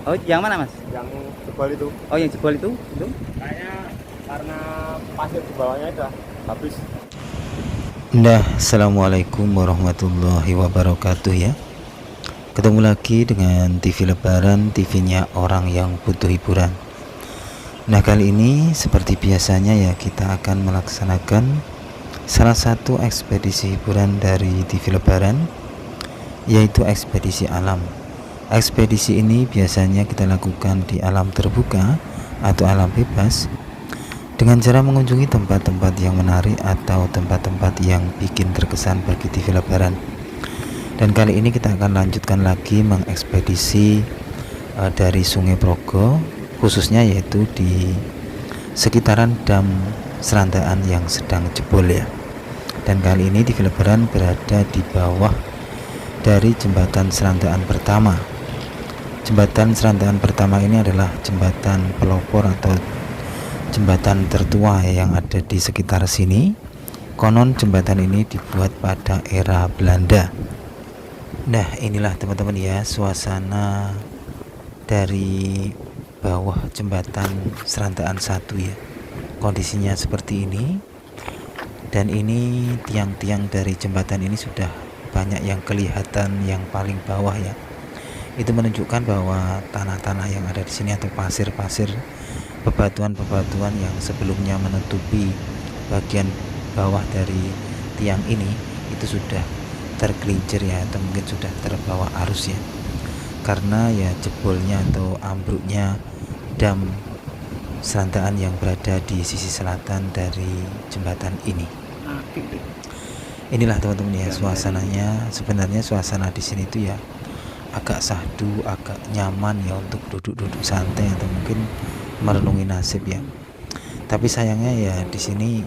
Oh, yang mana Mas? Yang jebol itu. Oh, yang jebol itu? Itu? Kayaknya karena pasir di bawahnya udah habis. Nah, assalamualaikum warahmatullahi wabarakatuh ya. Ketemu lagi dengan TV Lebaran, TV-nya orang yang butuh hiburan. Nah, kali ini seperti biasanya ya, kita akan melaksanakan salah satu ekspedisi hiburan dari TV Lebaran, yaitu ekspedisi alam. Ekspedisi ini biasanya kita lakukan di alam terbuka atau alam bebas, dengan cara mengunjungi tempat-tempat yang menarik atau tempat-tempat yang bikin terkesan bagi TV Lebaran. Dan kali ini kita akan lanjutkan lagi mengekspedisi dari Sungai Progo, khususnya yaitu di sekitaran dam Serandaan yang sedang jebol ya. Dan kali ini TV Lebaran berada di bawah dari jembatan Serandaan pertama. Jembatan Serandaan pertama ini adalah jembatan pelopor atau jembatan tertua yang ada di sekitar sini. Konon jembatan ini dibuat pada era Belanda. Nah, inilah teman-teman ya suasana dari bawah jembatan Serandaan 1 ya. Kondisinya seperti ini. Dan ini tiang-tiang dari jembatan ini sudah banyak yang kelihatan yang paling bawah ya. Itu menunjukkan bahwa tanah-tanah yang ada di sini atau pasir-pasir, bebatuan-bebatuan yang sebelumnya menutupi bagian bawah dari tiang ini itu sudah tergelincir ya, atau mungkin sudah terbawa arus ya, karena ya jebolnya atau ambruknya dam Serandaan yang berada di sisi selatan dari jembatan ini. Inilah teman-teman ya suasananya. Sebenarnya suasana di sini itu ya agak sahdu, agak nyaman ya untuk duduk-duduk santai atau mungkin merenungi nasib ya. Tapi sayangnya ya di sini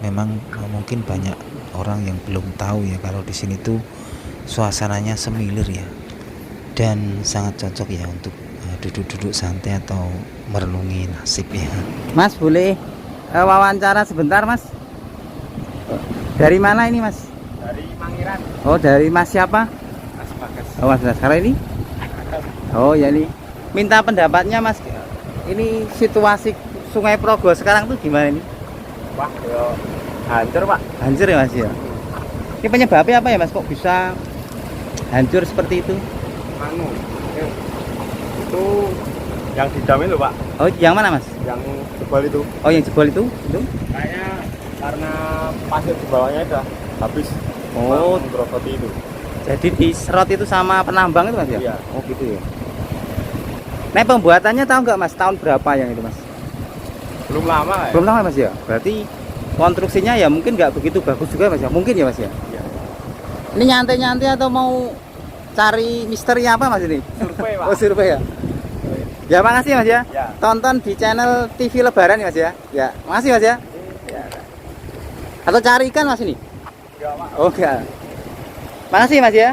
memang mungkin banyak orang yang belum tahu ya kalau di sini tuh suasananya semilir ya, dan sangat cocok ya untuk duduk-duduk santai atau merenungi nasib ya. Mas, boleh wawancara sebentar, Mas? Dari mana ini, Mas? Dari Mangiran. Oh, dari Mas siapa? Mas Bagas. Oh, Mas Baskara ini? Oh, ya ini. Minta pendapatnya, Mas. Ini situasi Sungai Progo sekarang tuh gimana ini? Wah, yo hancur, Pak. Hancur ya, Mas ya? Ini penyebabnya apa ya, Mas? Kok bisa hancur seperti itu? Anu, itu yang di dam itu, Pak. Oh, yang mana, Mas? Yang jebol itu. Oh, yang jebol itu? Itu? Kayaknya karena pasir di bawahnya udah habis. Oh, menggerogoti itu. jadi diserot itu sama penambang itu, Mas ya? Iya. Oh, gitu ya. Nah, pembuatannya tahu nggak, Mas? Tahun berapa yang itu, Mas? Belum lama ya? Belum lama, Mas ya? Berarti konstruksinya ya mungkin nggak begitu bagus juga, Mas ya? Mungkin ya, Mas ya? Iya. Ini nyantai-nyantai atau mau cari misteri apa, Mas ini? Survei, Pak. Oh, survei ya? Ya, makasih, Mas ya. Ya. Tonton di channel TV Lebaran ya, Mas ya? Ya, makasih, Mas ya. Ya. Atau cari ikan, Mas ini? Enggak, Pak. Oh, enggak. Makasih, Mas ya.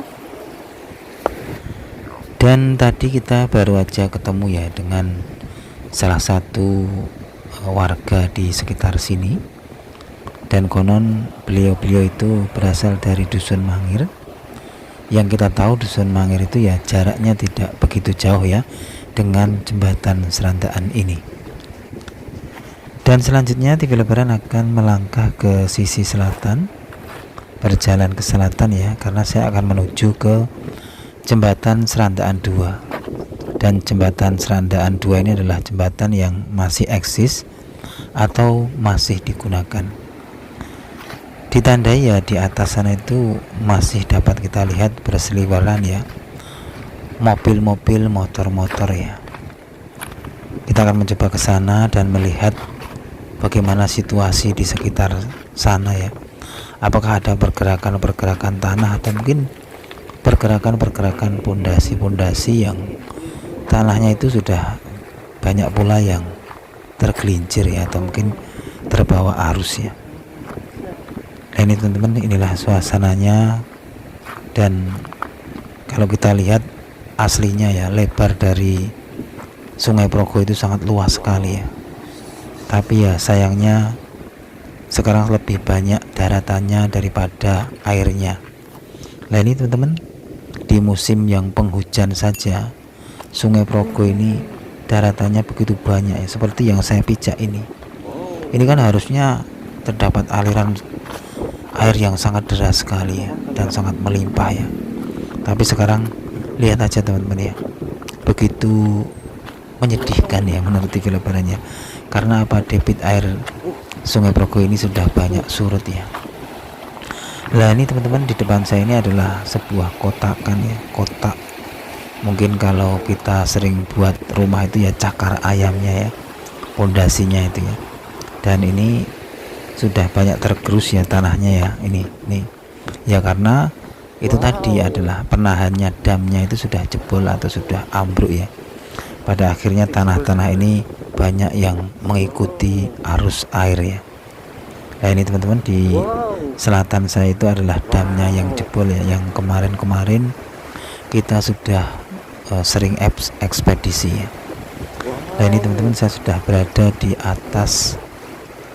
Dan tadi kita baru aja ketemu ya dengan salah satu warga di sekitar sini. Dan konon beliau-beliau itu berasal dari Dusun Mangir. Yang kita tahu Dusun Mangir itu ya jaraknya tidak begitu jauh ya dengan jembatan Serandaan ini. Dan selanjutnya TV Lebaran akan melangkah ke sisi selatan, berjalan ke selatan ya, karena saya akan menuju ke jembatan Serandaan 2. Dan jembatan Serandaan 2 ini adalah jembatan yang masih eksis atau masih digunakan. Ditandai ya di atas sana itu masih dapat kita lihat berseliweran ya mobil-mobil, motor-motor ya. Kita akan mencoba ke sana dan melihat bagaimana situasi di sekitar sana ya. Apakah ada pergerakan-pergerakan tanah atau mungkin pergerakan-pergerakan pondasi-pondasi yang tanahnya itu sudah banyak pula yang tergelincir ya, atau mungkin terbawa arus ya. Nah, ini teman-teman, inilah suasananya. Dan kalau kita lihat aslinya ya, lebar dari Sungai Progo itu sangat luas sekali ya. Tapi ya sayangnya sekarang lebih banyak daratannya daripada airnya. Nah, ini teman-teman, di musim yang penghujan saja Sungai Progo ini daratannya begitu banyak ya, seperti yang saya pijak ini. Ini kan harusnya terdapat aliran air yang sangat deras sekali ya, dan sangat melimpah ya. Tapi sekarang lihat aja teman-teman ya, begitu menyedihkan ya menurut TV Lebaran ya. Karena apa? Debit air Sungai Progo ini sudah banyak surut ya. Nah ini teman-teman, di depan saya ini adalah sebuah kotakan ya, kotak. Mungkin kalau kita sering buat rumah itu ya, cakar ayamnya ya, pondasinya itu ya. Dan ini sudah banyak tergerus ya tanahnya ya, ini ya, karena itu tadi adalah penahannya, damnya itu sudah jebol atau sudah ambruk ya. Pada akhirnya tanah-tanah ini banyak yang mengikuti arus air ya. Nah ini teman-teman, di selatan saya itu adalah damnya yang jebol ya, yang kemarin-kemarin kita sudah sering ekspedisi ya. Nah ini teman-teman, saya sudah berada di atas,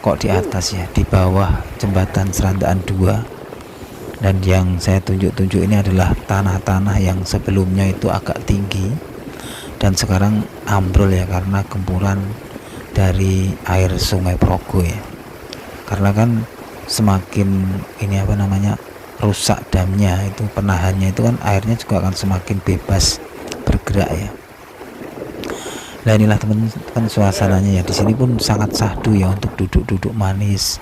kok di atas ya, di bawah jembatan Serandaan 2. Dan yang saya tunjuk-tunjuk ini adalah tanah-tanah yang sebelumnya itu agak tinggi dan sekarang ambrol ya, karena gempuran dari air Sungai Progo ya. Karena kan semakin ini apa namanya, rusak damnya itu, penahannya itu kan, airnya juga akan semakin bebas bergerak ya. Nah inilah teman-teman suasananya ya. Di sini pun sangat syahdu ya untuk duduk-duduk manis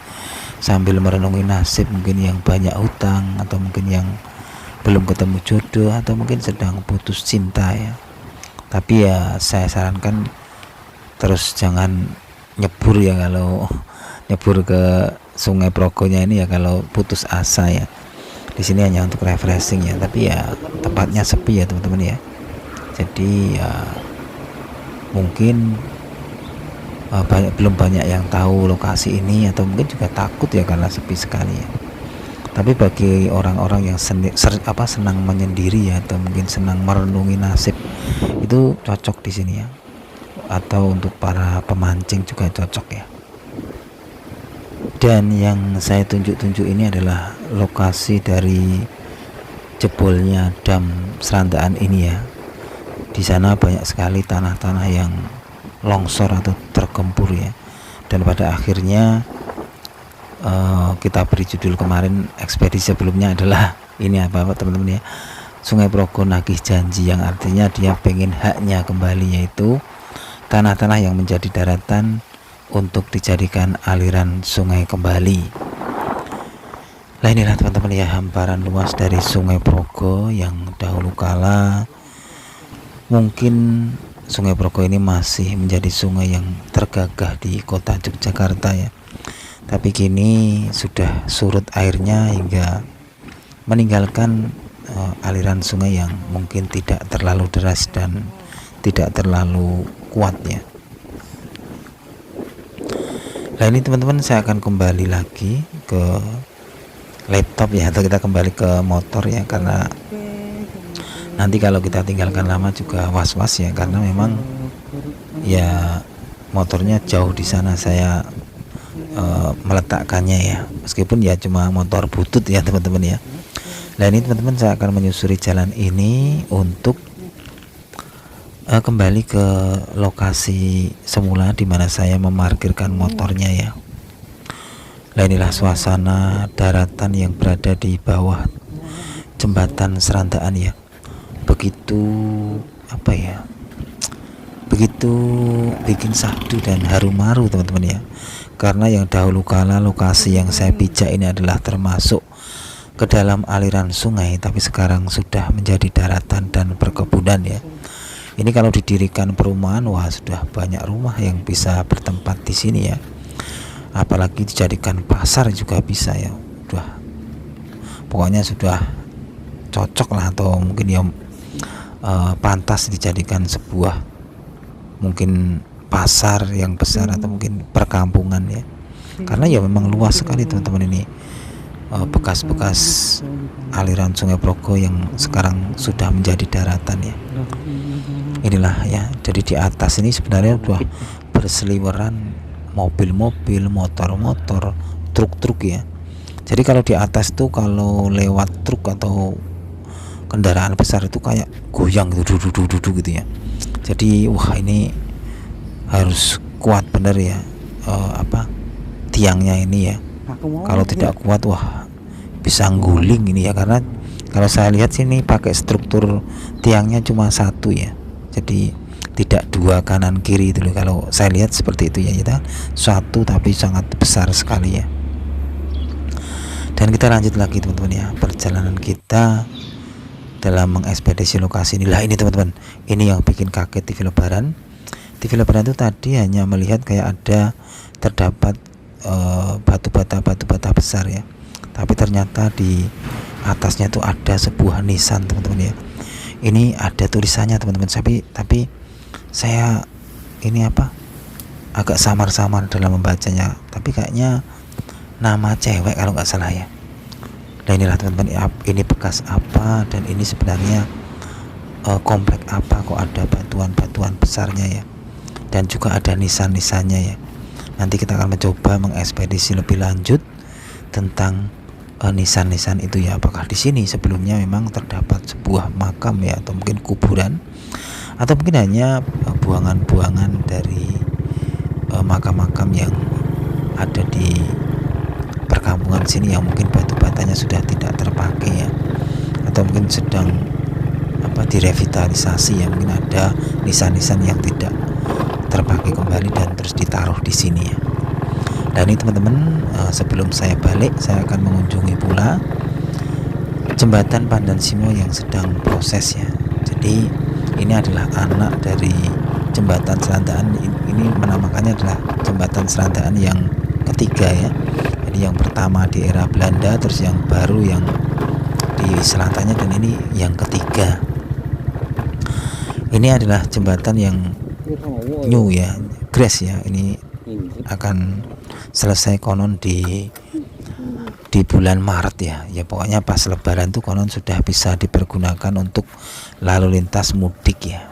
sambil merenungi nasib, mungkin yang banyak hutang, atau mungkin yang belum ketemu jodoh, atau mungkin sedang putus cinta ya. Tapi ya saya sarankan terus jangan nyebur ya, kalau nyebur ke Sungai Progonya ini ya, kalau putus asa ya. Di sini hanya untuk refreshing ya, tapi ya tempatnya sepi ya teman-teman ya. Jadi ya mungkin belum banyak yang tahu lokasi ini, atau mungkin juga takut ya karena sepi sekali ya. Tapi bagi orang-orang yang senang menyendiri ya, atau mungkin senang merenungi nasib, itu cocok di sini ya. Atau untuk para pemancing juga cocok ya. Dan yang saya tunjuk-tunjuk ini adalah lokasi dari jebolnya dam Serandaan ini ya. Di sana banyak sekali tanah-tanah yang longsor atau tergempur ya. Dan pada akhirnya kita beri judul kemarin, ekspedisi sebelumnya adalah ini apa teman-teman ya, Sungai Progo nagih janji, yang artinya dia pengen haknya kembali, yaitu tanah-tanah yang menjadi daratan untuk dijadikan aliran sungai kembali. Nah inilah teman-teman ya, hamparan luas dari Sungai Progo yang dahulu kala mungkin Sungai Progo ini masih menjadi sungai yang tergagah di kota Yogyakarta ya. Tapi kini sudah surut airnya hingga meninggalkan aliran sungai yang mungkin tidak terlalu deras dan tidak terlalu kuat ya. Nah ini teman-teman, saya akan kembali lagi ke laptop ya, atau kita kembali ke motor ya, karena nanti kalau kita tinggalkan lama juga was-was ya, karena memang ya motornya jauh di sana saya meletakkannya ya, meskipun ya cuma motor butut ya teman-teman ya. Nah ini teman-teman, saya akan menyusuri jalan ini untuk kembali ke lokasi semula di mana saya memarkirkan motornya ya. Nah inilah suasana daratan yang berada di bawah jembatan Serandaan ya. Begitu apa ya, begitu bikin syahdu dan haru-maru teman-teman ya. Karena yang dahulu kala lokasi yang saya pijak ini adalah termasuk ke dalam aliran sungai, tapi sekarang sudah menjadi daratan dan perkebunan ya. Ini kalau didirikan perumahan, wah sudah banyak rumah yang bisa bertempat di sini ya. Apalagi dijadikan pasar juga bisa ya. Pokoknya sudah cocok lah, atau mungkin ya pantas dijadikan sebuah mungkin pasar yang besar, atau mungkin perkampungan ya. Karena ya memang luas sekali teman-teman ini, bekas-bekas aliran Sungai Progo yang sekarang sudah menjadi daratan ya. Inilah ya, jadi di atas ini sebenarnya sudah berseliweran mobil-mobil, motor-motor, truk-truk ya. Jadi kalau di atas tuh, kalau lewat truk atau kendaraan besar itu kayak goyang gitu, gitu ya. Jadi wah ini harus kuat bener ya, tiangnya ini ya. Kalau tidak kuat wah bisa guling ini ya, karena kalau saya lihat sini pakai struktur tiangnya cuma satu ya, jadi tidak dua kanan kiri itu loh. Kalau saya lihat seperti itu ya, kita satu tapi sangat besar sekali ya. Dan kita lanjut lagi teman-teman ya, perjalanan kita dalam mengekspedisi lokasi inilah. Ini teman-teman, ini yang bikin kaget TV Lebaran. TV Lebaran itu tadi hanya melihat kayak ada terdapat batu bata besar ya, tapi ternyata di atasnya itu ada sebuah nisan teman-teman ya. Ini ada tulisannya teman-teman, tapi saya ini agak samar-samar dalam membacanya, tapi kayaknya nama cewek kalau nggak salah ya. Nah inilah teman-teman, ini bekas apa dan ini sebenarnya komplek apa, kok ada batuan-batuan besarnya ya, dan juga ada nisan-nisannya ya. Nanti kita akan mencoba mengekspedisi lebih lanjut tentang nisan-nisan itu ya. Apakah di sini sebelumnya memang terdapat sebuah makam ya, atau mungkin kuburan, atau mungkin hanya buangan-buangan dari makam-makam yang ada di perkampungan sini yang mungkin batu batanya sudah tidak terpakai ya, atau mungkin sedang direvitalisasi ya, mungkin ada nisan-nisan yang tidak terpakai kembali dan terus ditaruh di sini ya. Dan ini teman-teman, sebelum saya balik saya akan mengunjungi pula jembatan Pandan Simo yang sedang proses ya. Jadi ini adalah anak dari jembatan Serandaan. Ini menamakannya adalah jembatan Serandaan yang ketiga ya. Jadi yang pertama di era Belanda, terus yang baru yang di selatannya, dan ini yang ketiga. Ini adalah jembatan yang new ya, grass ya. Ini akan selesai konon di bulan Maret ya. Ya pokoknya pas Lebaran tuh konon sudah bisa dipergunakan untuk lalu lintas mudik ya.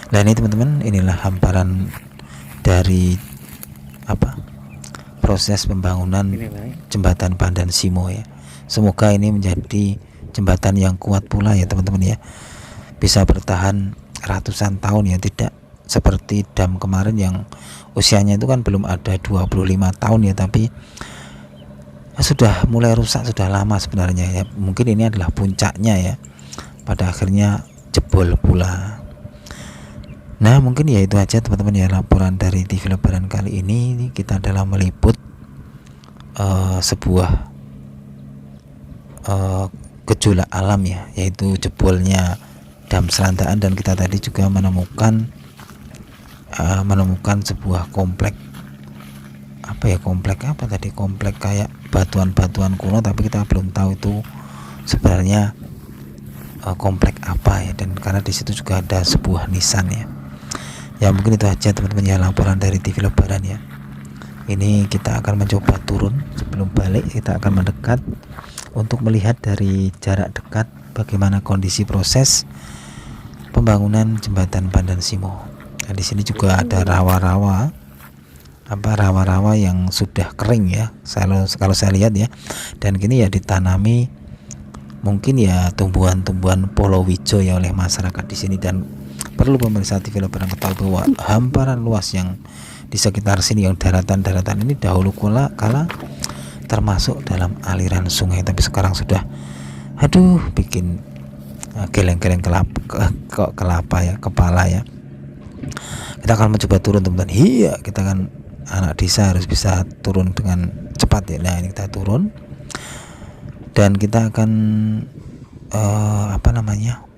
Nah ini teman-teman, inilah hamparan dari proses pembangunan jembatan Pandan Simo ya. Semoga ini menjadi jembatan yang kuat pula ya teman-teman ya, bisa bertahan ratusan tahun ya, tidak seperti dam kemarin yang usianya itu kan belum ada 25 tahun ya, tapi sudah mulai rusak, sudah lama sebenarnya ya. Mungkin ini adalah puncaknya ya, pada akhirnya jebol pula. Nah mungkin ya itu aja teman-teman ya, laporan dari TV Lebaran kali ini. Kita dalam meliput sebuah gejolak alam ya, yaitu jebolnya dam Serandaan, dan kita tadi juga menemukan sebuah komplek komplek kayak batuan-batuan kuno, tapi kita belum tahu itu sebenarnya komplek apa ya. Dan karena di situ juga ada sebuah nisan ya. Ya mungkin itu aja teman-teman ya, laporan dari TV Lebaran ya. Ini kita akan mencoba turun, sebelum balik kita akan mendekat untuk melihat dari jarak dekat bagaimana kondisi proses pembangunan jembatan Pandan Simo. Nah, di sini juga ada rawa-rawa yang sudah kering ya, kalau saya lihat ya. Dan kini ya ditanami mungkin ya tumbuhan-tumbuhan palawija ya oleh masyarakat di sini. Dan perlu pemirsa TV Lebaran ketahui bahwa hamparan luas yang di sekitar sini, yang daratan-daratan ini dahulu kala termasuk dalam aliran sungai, tapi sekarang sudah bikin geleng-geleng kepala ya. Kita akan mencoba turun teman-teman. Iya, kita kan anak desa harus bisa turun dengan cepat ya. Nah ini kita turun dan kita akan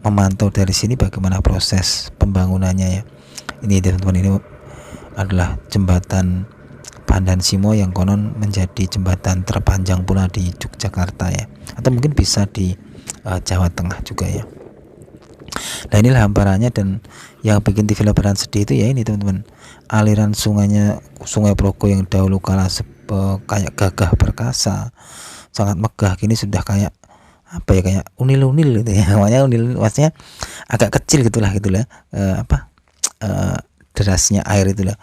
memantau dari sini bagaimana proses pembangunannya ya. Ini teman-teman, ini adalah jembatan Pandan Simo yang konon menjadi jembatan terpanjang pula di Yogyakarta ya, atau mungkin bisa di Jawa Tengah juga ya. Nah inilah hamparannya, dan yang bikin TV Lebaran sedih itu ya ini teman-teman, aliran sungainya, Sungai Progo yang dahulu kala kayak gagah perkasa, sangat megah, kini sudah kayak kayak unil-unil gitu ya. Namanya unil, maksudnya agak kecil gitulah derasnya air itulah.